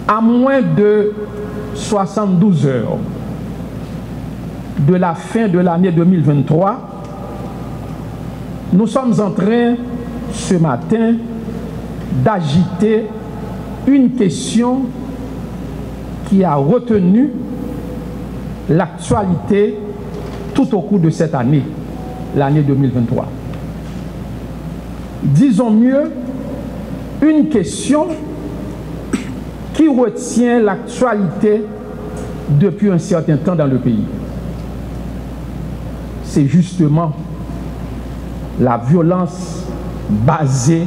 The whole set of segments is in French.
À moins de 72 heures de la fin de l'année 2023, nous sommes en train, ce matin, d'agiter une question qui a retenu l'actualité tout au cours de cette année, l'année 2023. Disons mieux, une question qui retient l'actualité depuis un certain temps dans le pays. C'est justement la violence basée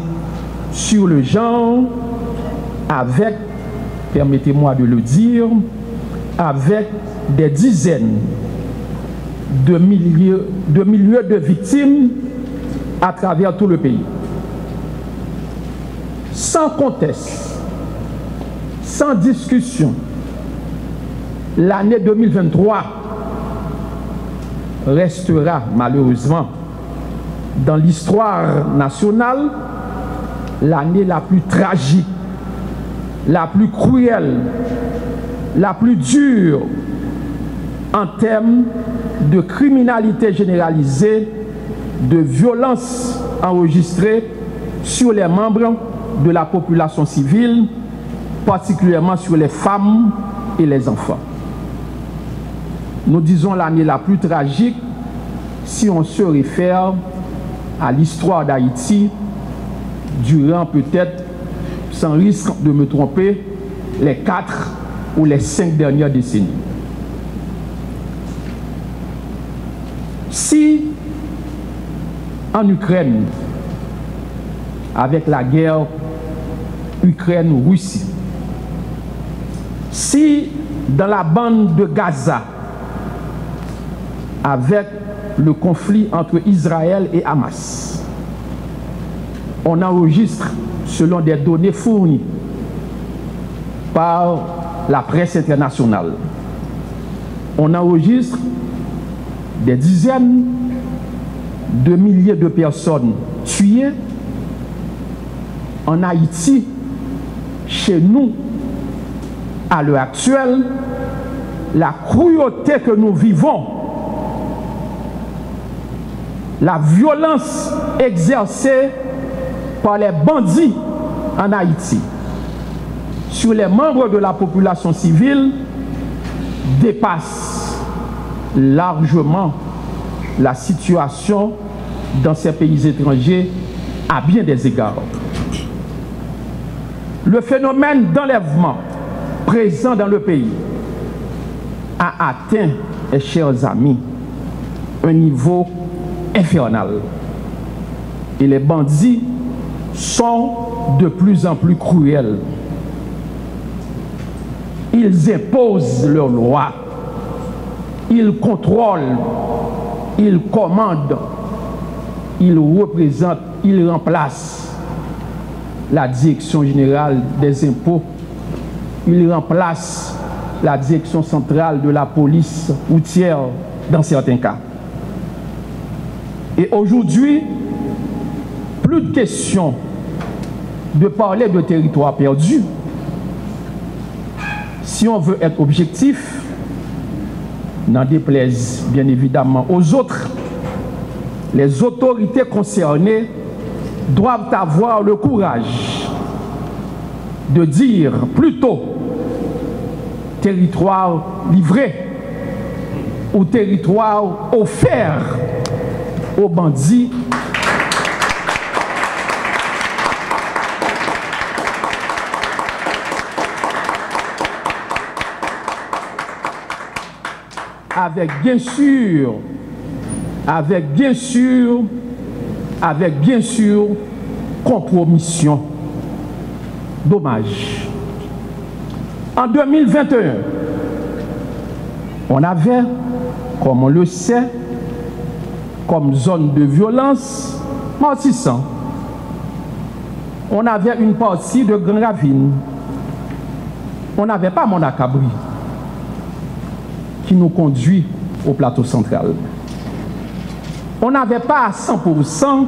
sur le genre, avec, permettez-moi de le dire, avec des dizaines de milliers de victimes à travers tout le pays. Sans conteste, sans discussion, l'année 2023 restera malheureusement dans l'histoire nationale l'année la plus tragique, la plus cruelle, la plus dure en termes de criminalité généralisée, de violence enregistrée sur les membres de la population civile, particulièrement sur les femmes et les enfants. Nous disons l'année la plus tragique si on se réfère à l'histoire d'Haïti durant peut-être, sans risque de me tromper, les 4 ou les 5 dernières décennies. Si en Ukraine, avec la guerre Ukraine-Russie, si dans la bande de Gaza, avec le conflit entre Israël et Hamas, on enregistre, selon des données fournies par la presse internationale, on enregistre des dizaines de milliers de personnes tuées. En Haïti, chez nous, à l'heure actuelle, la cruauté que nous vivons, la violence exercée par les bandits en Haïti sur les membres de la population civile dépasse largement la situation dans ces pays étrangers à bien des égards. Le phénomène d'enlèvement présent dans le pays a atteint, mes chers amis, un niveau infernal. Et les bandits sont de plus en plus cruels. Ils imposent leurs lois, ils contrôlent, ils commandent, ils représentent, ils remplacent la direction générale des impôts, ils remplacent la direction centrale de la police routière dans certains cas. Et aujourd'hui, plus de question de parler de territoire perdu. Si on veut être objectif, n'en déplaise bien évidemment aux autres, les autorités concernées doivent avoir le courage de dire plutôt territoire livré ou territoire offert aux bandits avec bien sûr compromission. Dommage. En 2021, on avait, comme on le sait, comme zone de violence, Mortissan. On avait une partie de Grand Ravine. On n'avait pas Monacabri qui nous conduit au plateau central. On n'avait pas à 100%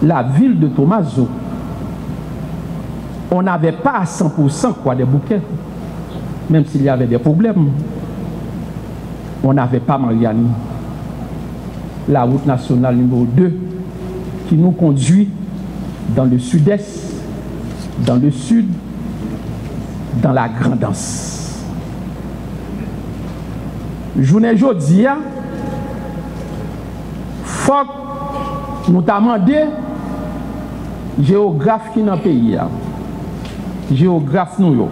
la ville de Thomaso. on n'avait pas à 100% quoi des bouquets, même s'il y avait des problèmes. On n'avait pas Mariani, la route nationale numéro 2, qui nous conduit dans le sud-est, dans le sud, dans la grandance. Journée jeudi, faut nous demandé géographe qui dans le pays, géographe nous,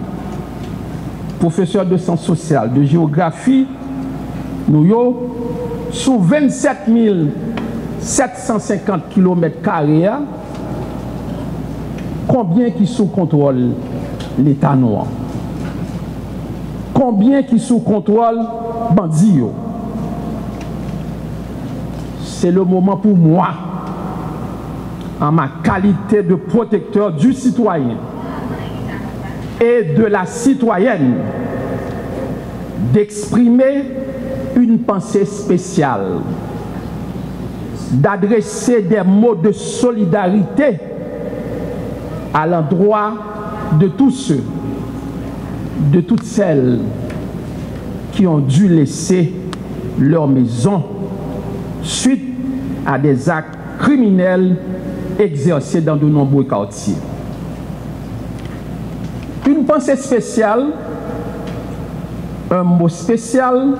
professeur de sciences sociales, de géographie, nous sur 27 750 km², combien qui sous contrôle l'État noir? Combien qui sous contrôle bandits? C'est le moment pour moi, en ma qualité de protecteur du citoyen et de la citoyenne, d'exprimer une pensée spéciale, d'adresser des mots de solidarité à l'endroit de tous ceux, de toutes celles qui ont dû laisser leur maison suite à des actes criminels exercés dans de nombreux quartiers. Une pensée spéciale, un mot spécial,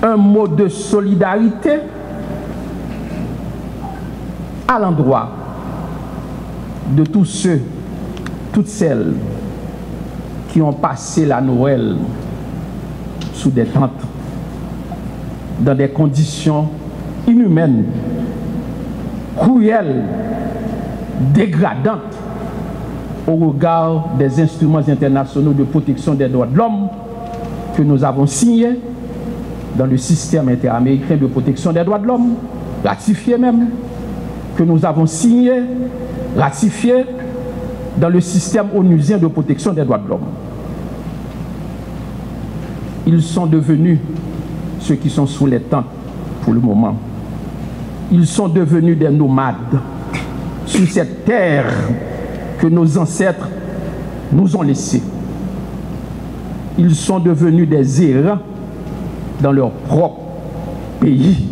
un mot de solidarité à l'endroit de tous ceux, toutes celles qui ont passé la Noël sous des tentes, dans des conditions inhumaines, cruelles, dégradantes au regard des instruments internationaux de protection des droits de l'homme que nous avons signés dans le système interaméricain de protection des droits de l'homme, ratifié même, que nous avons signé, ratifié dans le système onusien de protection des droits de l'homme. Ils sont devenus ceux qui sont sous les tentes pour le moment. Ils sont devenus des nomades sur cette terre que nos ancêtres nous ont laissée. Ils sont devenus des errants dans leur propre pays.